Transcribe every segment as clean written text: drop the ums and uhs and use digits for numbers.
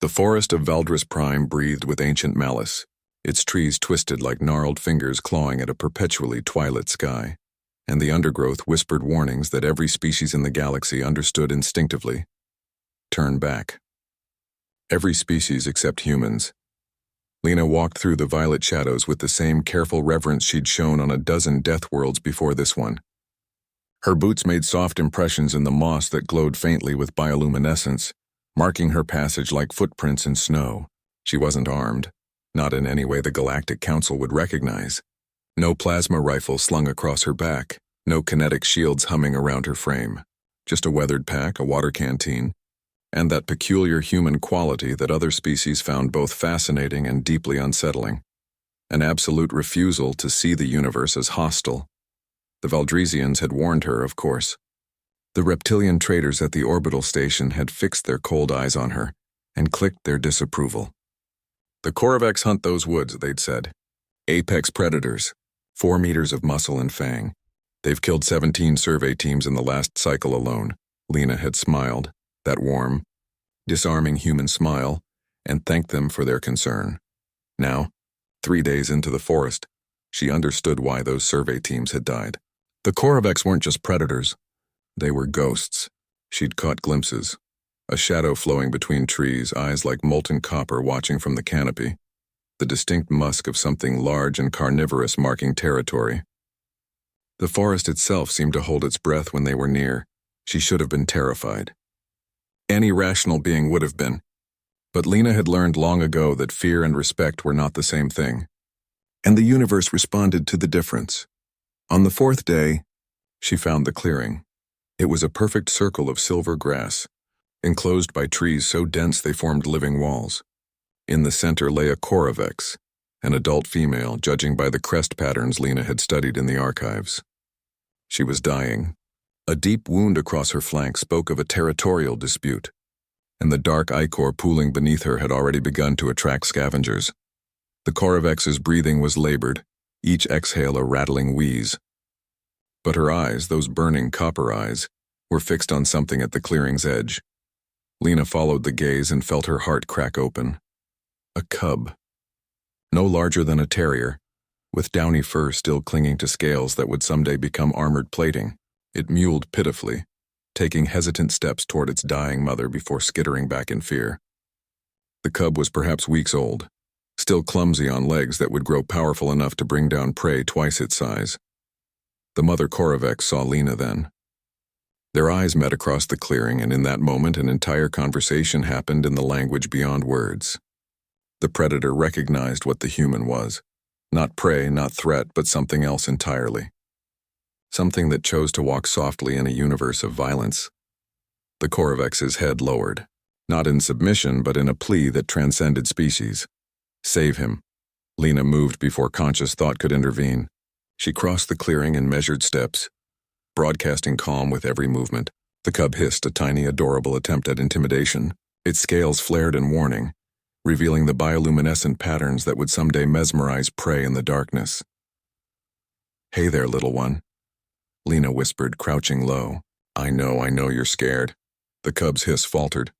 The forest of Valdris Prime breathed with ancient malice, its trees twisted like gnarled fingers clawing at a perpetually twilit sky, and the undergrowth whispered warnings that every species in the galaxy understood instinctively. Turn back. Every species except humans. Lena walked through the violet shadows with the same careful reverence she'd shown on a dozen death worlds before this one. Her boots made soft impressions in the moss that glowed faintly with bioluminescence, marking her passage like footprints in snow. She wasn't armed, not in any way the Galactic Council would recognize. No plasma rifle slung across her back, no kinetic shields humming around her frame. Just a weathered pack, a water canteen, and that peculiar human quality that other species found both fascinating and deeply unsettling. An absolute refusal to see the universe as hostile. The Valdrisians had warned her, of course. The reptilian traders at the orbital station had fixed their cold eyes on her and clicked their disapproval. The Korvax hunt those woods, they'd said. Apex predators, 4 meters of muscle and fang. They've killed 17 survey teams in the last cycle alone. Lena had smiled, that warm, disarming human smile, and thanked them for their concern. Now, 3 days into the forest, she understood why those survey teams had died. The Korvax weren't just predators. They were ghosts. She'd caught glimpses. A shadow flowing between trees, eyes like molten copper watching from the canopy. The distinct musk of something large and carnivorous marking territory. The forest itself seemed to hold its breath when they were near. She should have been terrified. Any rational being would have been. But Lena had learned long ago that fear and respect were not the same thing. And the universe responded to the difference. On the 4th day, she found the clearing. It was a perfect circle of silver grass, enclosed by trees so dense they formed living walls. In the center lay a Korvax, an adult female, judging by the crest patterns Lena had studied in the archives. She was dying. A deep wound across her flank spoke of a territorial dispute, and the dark ichor pooling beneath her had already begun to attract scavengers. The Korvax's breathing was labored, each exhale a rattling wheeze. But her eyes, those burning copper eyes, were fixed on something at the clearing's edge. Lena followed the gaze and felt her heart crack open. A cub. No larger than a terrier, with downy fur still clinging to scales that would someday become armored plating. It mewled pitifully, taking hesitant steps toward its dying mother before skittering back in fear. The cub was perhaps weeks old, still clumsy on legs that would grow powerful enough to bring down prey twice its size. The mother Korvax saw Lena then. Their eyes met across the clearing, and in that moment an entire conversation happened in the language beyond words. The predator recognized what the human was. Not prey, not threat, but something else entirely. Something that chose to walk softly in a universe of violence. The Korvax's head lowered, not in submission but in a plea that transcended species. Save him. Lena moved before conscious thought could intervene. She crossed the clearing and measured steps, broadcasting calm with every movement. The cub hissed, a tiny, adorable attempt at intimidation. Its scales flared in warning, revealing the bioluminescent patterns that would someday mesmerize prey in the darkness. "Hey there, little one," Lena whispered, crouching low. I know you're scared." The cub's hiss faltered.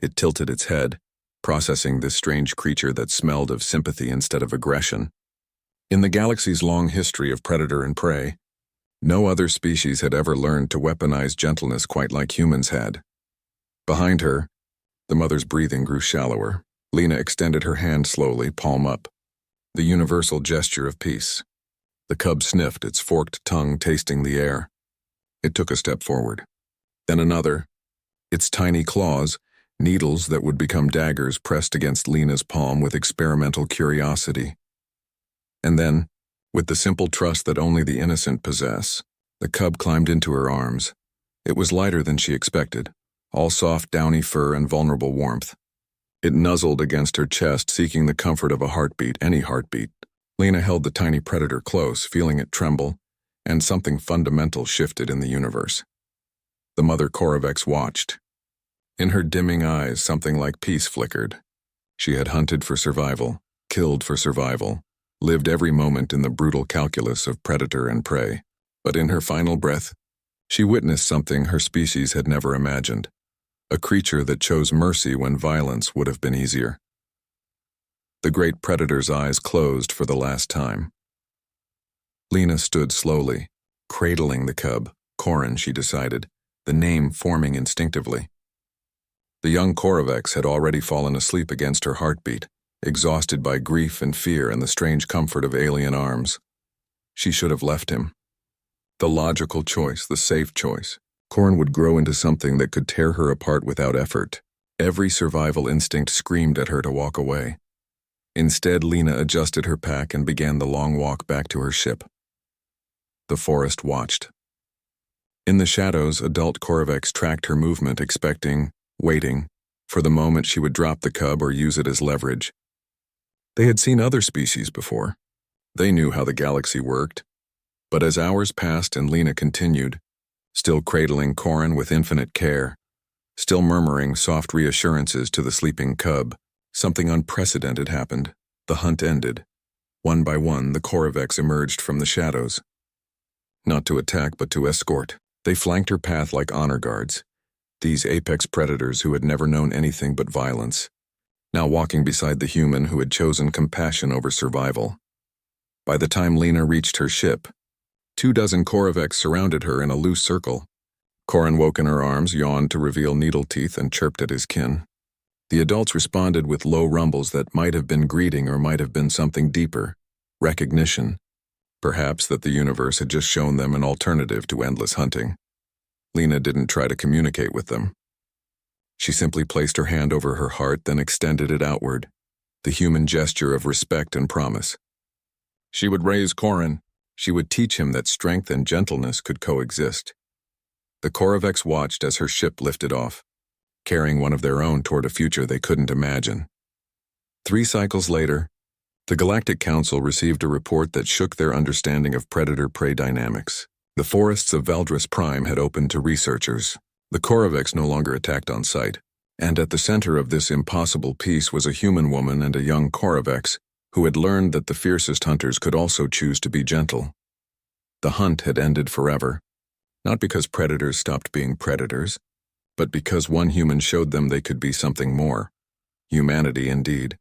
It tilted its head, processing this strange creature that smelled of sympathy instead of aggression. In the galaxy's long history of predator and prey, no other species had ever learned to weaponize gentleness quite like humans had. Behind her, the mother's breathing grew shallower. Lena extended her hand slowly, palm up, the universal gesture of peace. The cub sniffed, its forked tongue tasting the air. It took a step forward. Then another, its tiny claws, needles that would become daggers, pressed against Lena's palm with experimental curiosity. And then, with the simple trust that only the innocent possess, the cub climbed into her arms. It was lighter than she expected, all soft, downy fur and vulnerable warmth. It nuzzled against her chest, seeking the comfort of a heartbeat, any heartbeat. Lena held the tiny predator close, feeling it tremble, and something fundamental shifted in the universe. The mother Korvax watched. In her dimming eyes, something like peace flickered. She had hunted for survival, killed for survival, lived every moment in the brutal calculus of predator and prey. But in her final breath, she witnessed something her species had never imagined. a creature that chose mercy when violence would have been easier. The great predator's eyes closed for the last time. Lena stood slowly, cradling the cub, Corin, she decided, the name forming instinctively. The young Korovex had already fallen asleep against her heartbeat, exhausted by grief and fear and the strange comfort of alien arms. She should have left him. The logical choice, the safe choice. Corin would grow into something that could tear her apart without effort. Every survival instinct screamed at her to walk away. Instead, Lena adjusted her pack and began the long walk back to her ship. The forest watched. In the shadows, adult Korovex tracked her movement, waiting, for the moment she would drop the cub or use it as leverage. They had seen other species before. They knew how the galaxy worked. But as hours passed and Lena continued, still cradling Corin with infinite care, still murmuring soft reassurances to the sleeping cub, something unprecedented happened. The hunt ended. One by one, the Korovex emerged from the shadows. Not to attack, but to escort. They flanked her path like honor guards. These apex predators who had never known anything but violence, now walking beside the human who had chosen compassion over survival. By the time Lena reached her ship, 24 Korovex surrounded her in a loose circle. Corin woke in her arms, yawned to reveal needle teeth, and chirped at his kin. The adults responded with low rumbles that might have been greeting or might have been something deeper, recognition. Perhaps that the universe had just shown them an alternative to endless hunting. Lena didn't try to communicate with them. She simply placed her hand over her heart, then extended it outward, the human gesture of respect and promise. She would raise Corin. She would teach him that strength and gentleness could coexist. The Korovex watched as her ship lifted off, carrying one of their own toward a future they couldn't imagine. 3 cycles later, the Galactic Council received a report that shook their understanding of predator-prey dynamics. The forests of Valdris Prime had opened to researchers. The Korovex no longer attacked on sight, and at the center of this impossible peace was a human woman and a young Korovex who had learned that the fiercest hunters could also choose to be gentle. The hunt had ended forever, not because predators stopped being predators, but because one human showed them they could be something more. Humanity indeed.